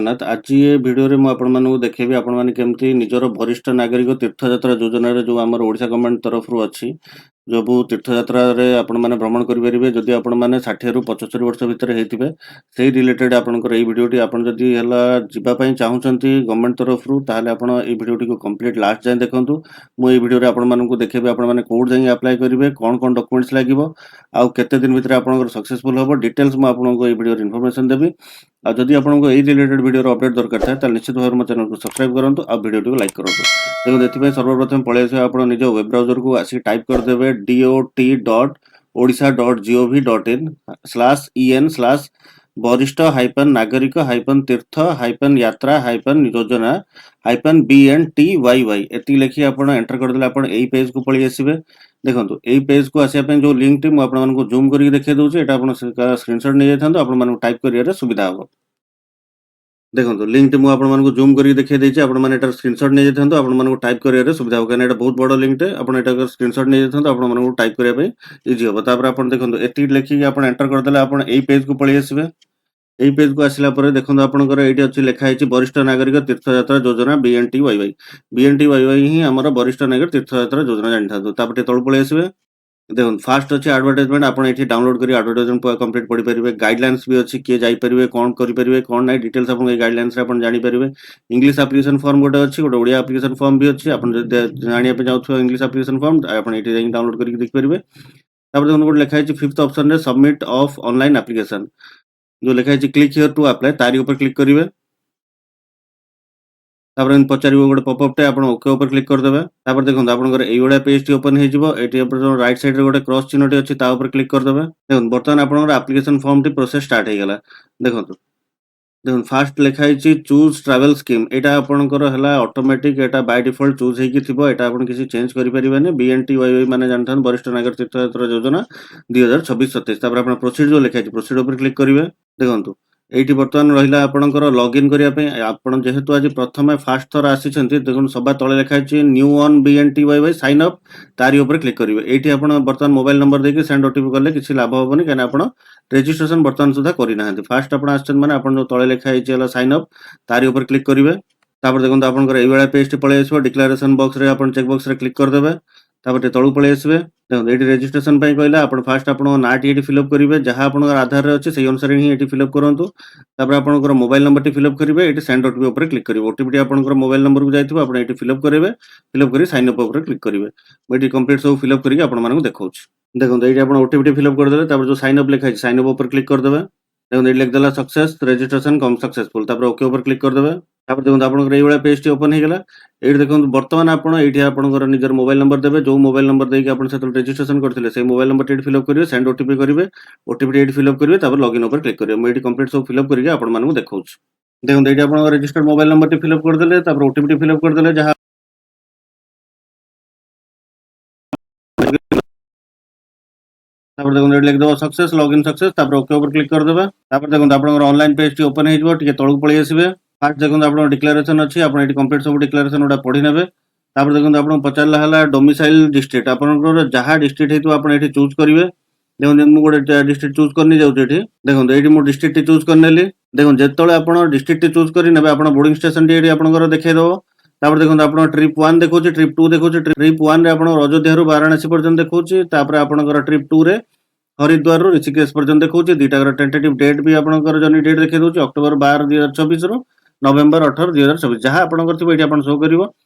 ଜଗନ୍ନାଥ ଆଜି ଏ ଭିଡ଼ିଓରେ ମୁଁ ଆପଣମାନଙ୍କୁ ଦେଖେଇବି ଆପଣମାନେ କେମିତି ନିଜର ବରିଷ୍ଠ ନାଗରିକ ତୀର୍ଥଯାତ୍ରା ଯୋଜନାରେ ଯେଉଁ ଆମର ଓଡ଼ିଶା ଗଭର୍ଣ୍ଣମେଣ୍ଟ ତରଫରୁ ଅଛି ସବୁ ତୀର୍ଥଯାତ୍ରାରେ ଆପଣମାନେ ଭ୍ରମଣ କରିପାରିବେ ଯଦି ଆପଣମାନେ 60ରୁ 75 ବର୍ଷ ଭିତରେ ହେଇଥିବେ ସେଇ ରିଲେଟେଡ୍ ଆପଣଙ୍କର ଏଇ ଭିଡ଼ିଓଟି ଆପଣ ଯଦି ହେଲା ଯିବା ପାଇଁ ଚାହୁଁଛନ୍ତି ଗଭର୍ଣ୍ଣମେଣ୍ଟ ତରଫରୁ ତାହେଲେ ଆପଣ ଏଇ ଭିଡ଼ିଓଟିକୁ କମ୍ପ୍ଲିଟ୍ ଲାଷ୍ଟ ଯାଏଁ ଦେଖନ୍ତୁ। ମୁଁ ଏଇ ଭିଡ଼ିଓରେ ଆପଣମାନଙ୍କୁ ଦେଖେଇବି ଆପଣମାନେ କୋଉଠି ଯାଇ ଆପ୍ଲାଏ କରିବେ କ'ଣ କ'ଣ ଡକୁମେଣ୍ଟସ୍ ଲାଗିବ ଆଉ କେତେ ଦିନ ଭିତରେ ଆପଣଙ୍କର ସକ୍ସେସଫୁଲ୍ ହେବ ଡିଟେଲ୍ସ ମୁଁ ଆପଣଙ୍କୁ ଏଇ ଭିଡ଼ିଓରେ ଇନଫର୍ମେସନ୍ ଦେବି। ଆଉ ଯଦି ଆପଣଙ୍କୁ ଏଇ ରିଲେଟେଡ୍ ଭିଡ଼ିଓର ଅପଡେଟ୍ ଦରକାର ଥାଏ ତାହେଲେ ନିଶ୍ଚିତ ଭାବରେ ମୋ ଚ୍ୟାନେଲକୁ ସବସ୍କ୍ରାଇବ୍ କରନ୍ତୁ ଆଉ ଭିଡ଼ିଓଟିକୁ ଲାଇକ୍ କରନ୍ତୁ। ଦେଖନ୍ତୁ ଏଥିପାଇଁ ସର୍ବପ୍ରଥମେ ପଳେଇ ଆସିବେ ଆପଣ ନିଜ ୱେବ୍ ବ୍ରାଉଜରକୁ ଆସିକି ଟାଇପ୍ କରିଦେବେ dot.odisha.gov.in/en/ ବରିଷ୍ଠ ନାଗରିକ ତୀର୍ଥ ଯାତ୍ରା ଯୋଜନା BNTYY ଏତିକି ଲେଖି ଆପଣ ଏଣ୍ଟର କରିଦେଲେ ଆପଣ ଏଇ ପେଜ୍କୁ ପଳେଇ ଆସିବେ। ଦେଖନ୍ତୁ ଏଇ ପେଜ୍କୁ ଆସିବା ପାଇଁ ଯେଉଁ ଲିଙ୍କଟି ମୁଁ ଆପଣମାନଙ୍କୁ ଜୁମ୍ କରିକି ଦେଖେଇ ଦେଉଛି ଏଇଟା ଆପଣ ସ୍କ୍ରିନଶଟ୍ ନେଇଯାଇଥାନ୍ତୁ ଆପଣମାନଙ୍କୁ ଟାଇପ୍ କରିବାରେ ସୁବିଧା ହେବ। ଦେଖନ୍ତୁ ଲିଙ୍କଟି ମୁଁ ଆପଣମାନଙ୍କୁ ଜୁମ୍ କରିକି ଦେଖେଇ ଦେଇଛି ଆପଣମାନେ ଏଟାର ସ୍କ୍ରିନଶଟ୍ ନେଇଯାଇଥାନ୍ତୁ ଆପଣମାନଙ୍କୁ ଟାଇପ୍ କରିବାରେ ସୁବିଧା ହେବ କାହିଁକିନା ଏଟା ବହୁତ ବଡ଼ ଲିଙ୍କଟେ ଆପଣ ଏଟାକୁ ସ୍କ୍ରିନଶଟ୍ ନେଇଯାଇଥାନ୍ତୁ ଆପଣମାନଙ୍କୁ ଟାଇପ୍ କରିବା ପାଇଁ ଇଜି ହେବ। ତାପରେ ଆପଣ ଦେଖନ୍ତୁ ଏତିକି ଲେଖିକି ଆପଣ ଏଣ୍ଟର କରିଦେଲେ ଆପଣ ଏଇ ପେଜ୍କୁ ପଳେଇ ଆସିବେ। এই পেଜକୁ ଆସିଲା ପରେ ଦେଖନ୍ତୁ ଆପଣଙ୍କର ଏଇଠି ଅଛି ଲେଖା ହେଇଛି ବରିଷ୍ଠ ନାଗରିକ ତୀର୍ଥଯାତ୍ରା ଯୋଜନା BNTYY ହିଁ ଆମର ବରିଷ୍ଠ ନାଗରିକ ତୀର୍ଥଯାତ୍ରା ଯୋଜନା ଜାଣିଥାନ୍ତୁ। ତାପରେ ଟିକେ ତଳକୁ ପଳେଇ ଆସିବେ। ଦେଖନ୍ତୁ ଫାଷ୍ଟ ଅଛି ଆଡଭର୍ଟାଇଜମେଣ୍ଟ ଆପଣ ଏଠି ଡାଉନଲୋଡ୍ କରି ଆଡଭର୍ଟାଇଜମେଣ୍ଟ କମ୍ପ୍ଲିଟ୍ ପଢ଼ିପାରିବେ। ଗାଇଡଲାଇନ୍ସ ବି ଅଛି କିଏ ଯାଇପାରିବେ କ'ଣ କରିପାରିବେ କ'ଣ ନାହିଁ ଡିଟେଲ୍ସ ଆପଣ ଏଇ ଗାଇଡଲାଇନ୍ସରେ ଆପଣ ଜାଣିପାରିବେ। ଇଂଲିଶ ଆପ୍ଲିକେସନ ଫର୍ମ ଗୋଟେ ଅଛି ଗୋଟେ ଓଡ଼ିଆ ଆପ୍ଲିକେସନ ଫର୍ମ ବି ଅଛି ଆପଣ ଯଦି ଜାଣିବା ପାଇଁ ଚାହୁଁଥିବା ଇଂଲିଶ ଆପ୍ଲିକେସନ ଫର୍ମ ଆପଣ ଏଠି ଯାଇକି ଡାଉନଲୋଡ୍ କରିକି ଦେଖିପାରିବେ। ତାପରେ ଦେଖନ୍ତୁ ଗୋଟେ ଲେଖା ହେଇଛି ଫିଫ୍ଥ ଅପସନରେ ସବମିଟ୍ ଅଫ୍ ଅନଲାଇନ୍ ଆପ୍ଲିକେସନ जो लिखा है क्लिक हियर टू अप्लाई तारी ऊपर क्लिक करेंगे। तापर पचार गोटे पपअपटे आप ओके ऊपर क्लिक करदे। तापर देखो आपंकर ये पेज टी ओपन हो राइट साइड रे गोटे क्रॉस चिन्ह अच्छी क्लिक करदे। देखो बर्तमान आपंकर application form T process start हो गला। देखो देखो फास्ट लिखाई चूज ट्रैवल स्कीम एटा आपंकर है automatic Etah by default choose होगी थी एटा आप किसी चेंज करें BNTYY माने जानते हैं वरिष्ठ नागरिक तीर्थयात्रा योजना 2026-27। तापर आप प्रोसीड जो लिखाई प्रोसीड ऊपर क्लिक करेंगे। देखो এইটি বর্তমান রহিলা আপনার লগইন করা আপনার যেহেতু আজ প্রথমে ফার্স্ট থর আসছেন দেখুন সবার তলে লেখা আছে নিউ অন BNTYY সাইন অপ তারি উপরে ক্লিক করবে। এইটি আপনার বর্তমান মোবাইল নম্বর দিয়ে সেন্ড ওটিপি কলে কিছু লাভ হবনি কারণ আপনার রেজিস্ট্রেশন বর্তমান সুদ্ধা করে না। ফার্স্ট আপনার আসছেন মানে আপনার তলে লেখা হয়েছে সাইন অপ তারি উপরে ক্লিক করবে। তারপর দেখুন আপনার এইভাবে পেজটি পড়ে আসবে ডিক্লারেसन বক্সরে আপনার চেক বক্সরে ক্লিক করদেবে। তারপরে তলু পড়ে আসবে। দেখুন এটি রেজিস্ट्रेशन कहला आप फास्ट आप नाटी ये फिलअप करेंगे जहाँ आप आधार अच्छे से अनुसार ही ये फिलअप करूँ। तापर आपंकर मोबाइल नंबर टी फिलअप करेंगे ये सेंड ओटीपी उपर क्लिक करेंगे। ओटीपी आपंकर मोबाइल नंबर को जाइए आप ये फिलअप करेंगे फिलअप कर साइन अप उपर क्लिक करेंगे। मुझे कम्प्लीट सब फिलअप करके आपको देखा। देखो ये आप ओटीपी फिलअप करदे जो साइन अप लिखाई साइन अप उपर क्लिक करदे। देखो ये लिखदेला सक्सेस रेजिस्ट्रेशन कम सक्सेसफुल तापर ओके उपर क्लिक करदे। तापर देखो आपंकर ये पेज टी ओपन हो गला। ये देखो बर्तमान आपंकर निजर मोबाइल नंबर देवे जो मोबाइल नंबर देके आप रेजिस्ट्रेशन करते से मोबाइल नंबर टी फिलअप करेंगे सेंड ओटीपी करेंगे ओटीपी टी फिलअप करेंगे तापर लॉगिन उपर क्लिक करेंगे। मुझे कम्प्लीट सब फिलअप करके आपको देखा। देखो ये आप registered mobile number T fill up करदे तापर ओटीपी टी फिलअप करदे जहाँ तापर देखो ये लिखदेव सक्सेस लॉगिन सक्सेस तापर ओके उपर क्लिक करदे। तापर देखो आपंकर ऑनलाइन पेज टी ओपन हो तलू पलि आसबे। फास्ट देखो आप डिक्लेरेशन अच्छी आप कम्प्लीट सब डिक्लेरेशन गुड़ा पढ़ी ने। तापर देखो आपको पचारा है डोमिसाइल डिस्ट्रिक्ट आपंकर जहाँ डिस्ट्रिक्ट होता आप चूज करेंगे। देखो मुझे गोटे डिस्ट्रिक्ट चूज करनी जाऊँगी देखो ये मुझे डिस्ट्रिक्ट चूज करनेली। देखो जिते आप डिस्ट्रिक्ट चूज करेंगे आप बोर्डिंग स्टेशन टी आपंकर देखईदेव। तापर देखो आप ट्रिप 1 देखो ट्रिप 2 देखो ट्रिप 1 रे आप अयोध्या वाराणसी पर्यटन देखो तापर आपंकर ट्रिप 2 रे हरिद्वार ऋषिकेश पर्यटन देखो दुईटा टेंटेटिव डेट भी आपंकर जर्नी डेट देखिए दूसरी अक्टोबर 12 2024 रु नवेम्बर 18 2024 जहाँ आपंकर थी ये शो कर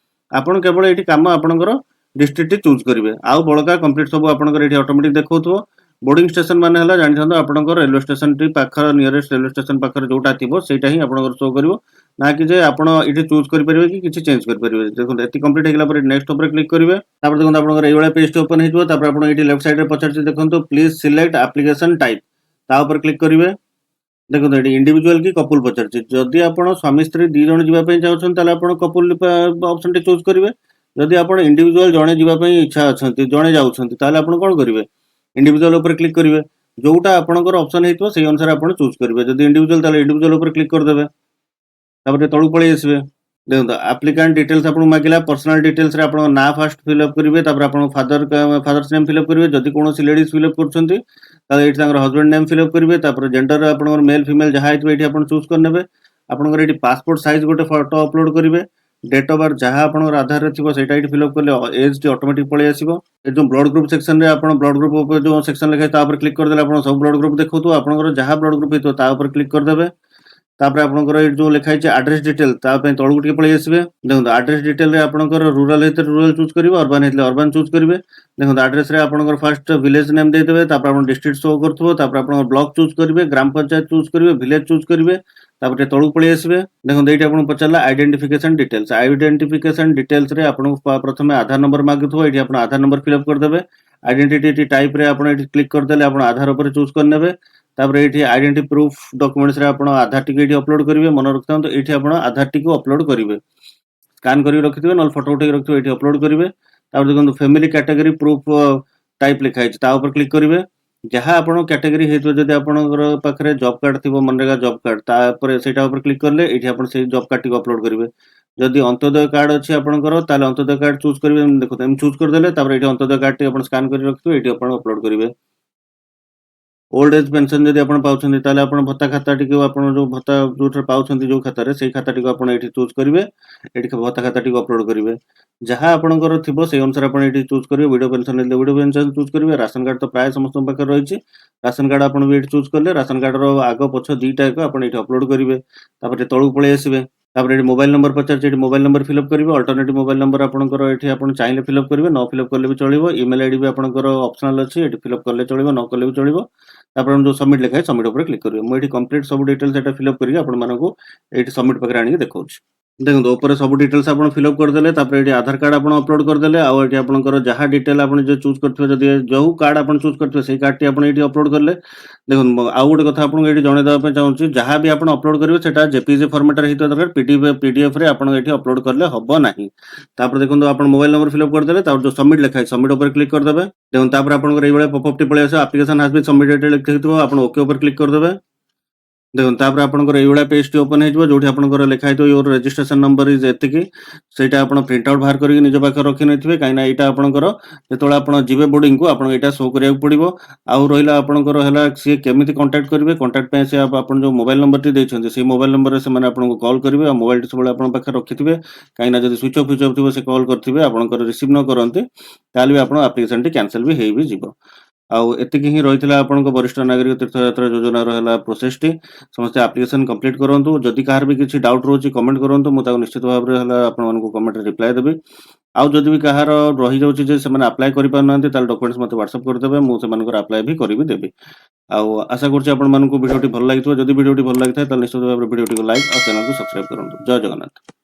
आपन केवल ये कम आपंकर डिस्ट्रिक्ट चूज करेंगे आउ बड़का कम्प्लीट सब आपंकर ये ऑटोमेटिक देखो। बोर्डिंग स्टेशन माने हला जानि थांतो आपनकर रेलवे स्टेशन टी पाखर नियरेस्ट रेलवे स्टेशन पाखर जोटा थिबो सेटा ही आपनकर शो करिवो ना कि जे आपण इठी चूज करि परिबे कि किछि चेंज करि परिबे। देखो एति कंप्लीट हेगला पर नेक्स्ट ऊपर क्लिक करिवे। तापर देखो आपनकर एइवळा पेज ओपन हेजबो तापर आपण इठी लेफ्ट साइड रे पछारछि देखंतो प्लीज सिलेक्ट एप्लीकेशन टाइप ता ऊपर क्लिक करिवे। देखो एटी इंडिविजुअल की कपुल पछारछि जदि आपण स्वामी स्त्री दी जण जिबा पई चाहछन ताले आपण कपुल ऑप्शन टी चूज करिवे। जदि आपण इंडिविजुअल जणे जिबा पई इच्छा अछंती जणे जाउछंती ताले आपण कोन करिवे इंडिविजुअल ऊपर क्लिक करेंगे जोटा आपंकर ऑप्शन होता से अनुसार आप चूज करेंगे। जब इंडिविजुअल ताले इंडिविजुअल ऊपर क्लिक करदे तापर तलू पलि आसबे। देखो एप्लिकेंट डिटेल्स आपको मागिला पर्सनल डिटेल्स आप ना फास्ट फिलअप करेंगे तापर आप फादर्स नेम फिलअप करेंगे जदि कौन लेडीज फिलअप कर हजबैंड नेम फिलअप करेंगे तापर जेंडर आप मेल फीमेल जहाँ होती है चूज करने ଆପଣଙ୍କର ଏଠି ପାସପୋର୍ଟ ସାଇଜ ଗୋଟେ ଫଟୋ ଅପଲୋଡ କରିବେ। ଡେଟ୍ ଅଫ୍ ବାର୍ଥ ଯାହା ଆପଣଙ୍କର ଆଧାରରେ ଥିବ ସେଇଟା ଏଠି ଫିଲ୍ଅପ୍ କଲେ ଏଜ୍ ଅଟୋମେଟିକ୍ ପଳେଇ ଆସିବ। ଏ ଯୋଉ ବ୍ଲଡ୍ ଗ୍ରୁପ୍ ସେକ୍ସନରେ ଆପଣ ବ୍ଲଡ୍ ଗ୍ରୁପ୍ ଉପରେ ଯୋଉ ସେକ୍ସନ ଲେଖା ତା ଉପରେ କ୍ଲିକ୍ କରିଦେଲେ ଆପଣ ସବୁ ବ୍ଲଡ୍ ଗ୍ରୁପ୍ ଦେଖଉଥିବ। ଆପଣଙ୍କର ଯାହା ବ୍ଲଡ୍ ଗ୍ରୁପ୍ ହେଇଥିବ ତା ଉପରେ କ୍ଲିକ୍ କରିଦେବେ। ତାପରେ ଆପଣଙ୍କର ଏଇଠି ଯୋଉ ଲେଖା ହେଇଛି ଆଡ୍ରେସ ଡିଟେଲ ତା ପାଇଁ ତଳକୁ ଟିକେ ପଳେଇ ଆସିବେ। ଦେଖନ୍ତୁ ଆଡ୍ରେସ ଡିଟେଲରେ ଆପଣଙ୍କର ରୁରାଲ ହେଇଥିଲେ ରୁରାଲ ଚୁଜ୍ କରିବେ, ଅର୍ବାନ ହେଇଥିଲେ ଅର୍ବାନ ଚୁଜ୍ କରିବେ। ଦେଖନ୍ତୁ ଆଡ୍ରେସରେ ଆପଣଙ୍କର ଫାର୍ଷ୍ଟ ଭିଲେଜ ନେମ୍ ଦେଇଦେବେ, ତାପରେ ଆପଣ ଡିଷ୍ଟ୍ରିକ୍ଟ ଶୋ କରୁଥିବ, ତାପରେ ଆପଣଙ୍କର ବ୍ଲକ ଚୁଜ୍ କରିବେ, ଗ୍ରାମ ପଞ୍ଚାୟତ ଚୁଜ୍ କରିବେ, ଭିଲେଜ ଚୁଜ୍ କରିବେ, ତାପରେ ଟିକେ ତଳକୁ ପଳେଇ ଆସିବେ। ଦେଖନ୍ତୁ ଏଇଠି ଆପଣଙ୍କୁ ପଚାରିଲା ଆଇଡେଣ୍ଟିଫିକେସନ ଡିଟେଲ୍ସ। ଆଇଡେଣ୍ଟିଫିକେସନ ଡିଟେଲ୍ସରେ ଆପଣଙ୍କୁ ପ୍ରଥମେ ଆଧାର ନମ୍ବର ମାଗୁଥିବ, ଏଇଠି ଆପଣ ଆଧାର ନମ୍ବର ଫିଲ୍ଅପ୍ କରିଦେବେ। ଆଇଡେଣ୍ଟିଟି ଟାଇପରେ ଆପଣ ଏଠି କ୍ଲିକ୍ କରିଦେଲେ ଆପଣ ଆଧାର ଉପରେ ଚୁଜ୍ କରିନେବେ। ତାପରେ ଏଇଠି ଆଇଡେଣ୍ଟି ପ୍ରୁଫ୍ ଡକ୍ୟୁମେଣ୍ଟସରେ ଆପଣ ଆଧାରଟିକୁ ଏଇଠି ଅପଲୋଡ କରିବେ। ମନେ ରଖିଥାନ୍ତୁ ଏଇଠି ଆପଣ ଆଧାରଟିକୁ ଅପଲୋଡ କରିବେ। ସ୍କାନ୍ କରିକି ରଖିଥିବେ, ନହେଲେ ଫଟୋ ଉଠେଇକି ରଖିଥିବେ, ଏଇଠି ଅପଲୋଡ କରିବେ। ତାପରେ ଦେଖନ୍ତୁ ଫ୍ୟାମିଲି କ୍ୟାଟାଗୋରୀ ପ୍ରୁଫ୍ ଟାଇପ୍ ଲେଖା ହେଇଛି, ତା ଉପରେ କ୍ଲିକ୍ କରିବେ। ଯାହା ଆପଣଙ୍କ କ୍ୟାଟାଗୋରୀ ହେଇଥିବ, ଯଦି ଆପଣଙ୍କର ପାଖରେ ଜବ୍ କାର୍ଡ ଥିବ, ମନରେଗା ଜବ୍ କାର୍ଡ, ତାପରେ ସେଇଟା ଉପରେ କ୍ଲିକ୍ କଲେ ଏଇଠି ଆପଣ ସେଇ ଜବ୍ କାର୍ଡଟିକୁ ଅପଲୋଡ କରିବେ। ଯଦି ଅନ୍ତୋଦୟ କାର୍ଡ ଅଛି ଆପଣଙ୍କର, ତାହେଲେ ଅନ୍ତୋଦୟ କାର୍ଡ ଚୁଜ୍ କରିବେ। ଦେଖନ୍ତୁ ଏମିତି ଚୁଜ୍ କରିଦେଲେ ତାପରେ ଏଇଠି ଅନ୍ତୋଦୟ କାର୍ଡଟି ଆପଣ ସ୍କାନ୍ କରି ରଖିଥିବେ, ଏଇଠି ଆପଣ ଅପଲୋଡ କରିବେ। ଓଲ୍ଡ ଏଜ୍ ପେନସନ୍ ଯଦି ଆପଣ ପାଉଛନ୍ତି, ତାହେଲେ ଆପଣ ଭତ୍ତା ଖାତାଟିକୁ ଆପଣ ଯୋଉ ଭତ୍ତା ଯୋଉଥିରେ ପାଉଛନ୍ତି ଯୋଉ ଖାତାରେ, ସେଇ ଖାତାଟିକୁ ଆପଣ ଏଇଠି ଚୁଜ୍ କରିବେ। ଏଠି ଭତ୍ତା ଖାତାଟିକୁ ଅପଲୋଡ କରିବେ। ଯାହା ଆପଣଙ୍କର ଥିବ ସେଇ ଅନୁସାରେ ଆପଣ ଏଠି ଚୁଜ୍ କରିବେ। ଭିଡିଓ ପେନସନ୍ ନେଲେ ଭିଡିଓ ପେନସନ୍ ଚୁଜ୍ କରିବେ। ରାସନ କାର୍ଡ ତ ପ୍ରାୟ ସମସ୍ତଙ୍କ ପାଖରେ ରହିଛି। ରାସନ କାର୍ଡ ଆପଣ ବି ଏଠି ଚୁଜ୍ କଲେ, ରାସନ କାର୍ଡର ଆଗ ପଛ ଦିଟା ଯାକ ଆପଣ ଏଠି ଅପଲୋଡ କରିବେ। ତାପରେ ତଳକୁ ପଳେଇ ଆସିବେ। ତାପରେ ଏଠି ମୋବାଇଲ ନମ୍ବର ପଚାରିଛି, ଏଠି ମୋବାଇଲ ନମ୍ବର ଫିଲ୍ଅପ୍ କରିବେ। ଅଲ୍ଟରନେଟିଭ୍ ମୋବାଇଲ ନମ୍ବର ଆପଣଙ୍କର ଏଠି ଆପଣ ଚାହିଁଲେ ଫିଲ୍ଅପ୍ କରିବେ, ନ ଫିଲ୍ଅପ୍ କଲେ ବି ଚଳିବ। ଇମେଲ୍ ଆଇଡି ବି ଆପଣଙ୍କର ଅପସନାଲ ଅଛି, ଏଠି ଫିଲ୍ଅପ୍ କଲେ ଚଳିବ, ନ କଲେ ବି ଚଳିବ। ତାପରେ ଯୋଉ ସବମିଟ୍ ଲେଖା ହେଇଛି ସବମିଟ୍ ଉପରେ କ୍ଲିକ୍ କରିବେ। ମୁଁ ଏଠି କମ୍ପ୍ଲିଟ୍ ସବୁ ଡିଟେଲ୍ସ ଏଟା ଫିଲ୍ଅପ୍ କରିକି ଆପଣମାନଙ୍କୁ ଏଇଠି ସବମିଟ୍ ପାଖରେ ଆଣିକି ଦେଖଉଛି। ଦେଖନ୍ତୁ ଉପରେ ସବୁ ଡିଟେଲ୍ସ ଆପଣ ଫିଲ୍ଅପ୍ କରିଦେଲେ। ତାପରେ ଏଠି ଆଧାର କାର୍ଡ ଆପଣ ଅପଲୋଡ କରିଦେଲେ। ଆଉ ଏଠି ଆପଣଙ୍କର ଯାହା ଡିଟେଲ୍ ଆପଣ ଯୋଉ ଚୁଜ୍ କରିଥିବେ, ଯଦି ଯୋଉ କାର୍ଡ ଆପଣ ଚୁଜ୍ କରିଥିବେ ସେଇ କାର୍ଡଟି ଆପଣ ଏଇଠି ଅପଲୋଡ କଲେ। ଦେଖନ୍ତୁ ଆଉ ଗୋଟେ କଥା ଆପଣଙ୍କୁ ଏଇଠି ଜଣେଇଦେବା ପାଇଁ ଚାହୁଁଛି, ଯାହା ବି ଆପଣ ଅପଲୋଡ କରିବେ ସେଟା ଜେପିଜି ଫର୍ମାଟରେ ହେଇଥିବା ଦରକାର। ପିଡିଏଫରେ ଆପଣ ଏଠି ଅପଲୋଡ କଲେ ହବ ନାହିଁ। ତାପରେ ଦେଖନ୍ତୁ ଆପଣ ମୋବାଇଲ ନମ୍ବର ଫିଲ୍ଅପ୍ କରିଦେଲେ। ତାପରେ ଯୋଉ ସବମିଟ୍ ଲେଖା ହେଇଛି ସବମିଟ୍ ଉପରେ କ୍ଲିକ୍ କରିଦେବେ। ଦେଖନ୍ତୁ ତାପରେ ଆପଣଙ୍କର ଏଇଭଳିଆ ପପଅପ୍ ଟି ପଳେଇ ଆସିବ। ଆପ୍ଲିକେସନ ହାଜ୍ ବିନ୍ ସବମିଟେଡ୍ ଲେଖିଥିବ, ଆପଣ ଓକେ ଉପରେ କ୍ଲିକ୍ କରିଦେବେ। ଦେଖନ୍ତୁ ତାପରେ ଆପଣଙ୍କର ଏଇଭଳିଆ ପେଜଟି ଓପନ୍ ହେଇଯିବ, ଯୋଉଠି ଆପଣଙ୍କର ଲେଖା ହେଇଥିବ ୟୋର ରେଜିଷ୍ଟ୍ରେସନ ନମ୍ବର ଇଜ ଏତିକି। ସେଇଟା ଆପଣ ପ୍ରିଣ୍ଟ ଆଉଟ୍ ବାହାର କରିକି ନିଜ ପାଖରେ ରଖି ନେଇଥିବେ, କାହିଁକିନା ଏଇଟା ଆପଣଙ୍କର ଯେତେବେଳେ ଆପଣ ଯିବେ ବୋର୍ଡିଂକୁ ଆପଣଙ୍କୁ ଏଇଟା ଶୋ କରିବାକୁ ପଡ଼ିବ। ଆଉ ରହିଲା ଆପଣଙ୍କର ହେଲା ସିଏ କେମିତି କଣ୍ଟାକ୍ଟ କରିବେ। କଣ୍ଟାକ୍ଟ ପାଇଁ ସେ ଆପଣ ଯୋଉ ମୋବାଇଲ ନମ୍ବରଟି ଦେଇଛନ୍ତି ସେଇ ମୋବାଇଲ ନମ୍ବରରେ ସେମାନେ ଆପଣଙ୍କୁ କଲ୍ କରିବେ। ଆଉ ମୋବାଇଲଟି ସବୁବେଳେ ଆପଣଙ୍କ ପାଖରେ ରଖିଥିବେ, କାହିଁକିନା ଯଦି ସୁଇଚ୍ ଅଫ୍ ଥିବ ସେ କଲ୍ କରିଥିବେ, ଆପଣଙ୍କର ରିସିଭ୍ ନ କରନ୍ତି, ତାହେଲେ ବି ଆପଣଙ୍କ ଆପ୍ଲିକେସନଟି କ୍ୟାନସେଲ ବି ହେଇ ବି ଯିବ। ଆଉ ଏତିକି ହିଁ ରହିଥିଲା ଆପଣଙ୍କ ବରିଷ୍ଠ ନାଗରିକ ତୀର୍ଥଯାତ୍ରା ଯୋଜନାର ହେଲା ପ୍ରୋସେସଟି। ସମସ୍ତେ ଆପ୍ଲିକେସନ କମ୍ପ୍ଲିଟ୍ କରନ୍ତୁ। ଯଦି କାହାର ବି କିଛି ଡାଉଟ୍ ରହୁଛି କମେଣ୍ଟ କରନ୍ତୁ, ମୁଁ ତାକୁ ନିଶ୍ଚିତ ଭାବରେ ହେଲା ଆପଣମାନଙ୍କୁ କମେଣ୍ଟରେ ରିପ୍ଲାଏ ଦେବି। ଆଉ ଯଦି ବି କାହାର ରହିଯାଉଛି ଯେ ସେମାନେ ଆପ୍ଲାଏ କରିପାରୁନାହାନ୍ତି, ତାହେଲେ ଡକ୍ୟୁମେଣ୍ଟସ୍ ମୋତେ ହ୍ୱାଟ୍ସଆପ୍ କରିଦେବେ, ମୁଁ ସେମାନଙ୍କର ଆପ୍ଲାଏ ବି କରିବି ଦେବି। ଆଉ ଆଶା କରୁଛି ଆପଣମାନଙ୍କୁ ଭିଡ଼ିଓଟି ଭଲ ଲାଗିଥିବ। ଯଦି ଭିଡ଼ିଓଟି ଭଲ ଲାଗିଥାଏ ତାହେଲେ ନିଶ୍ଚିତ ଭାବରେ ଭିଡ଼ିଓଟିକୁ ଲାଇକ୍ ଆଉ ଚ୍ୟାନେଲକୁ ସବସ୍କ୍ରାଇବ୍ କରନ୍ତୁ। ଜୟ ଜଗନ୍ନାଥ।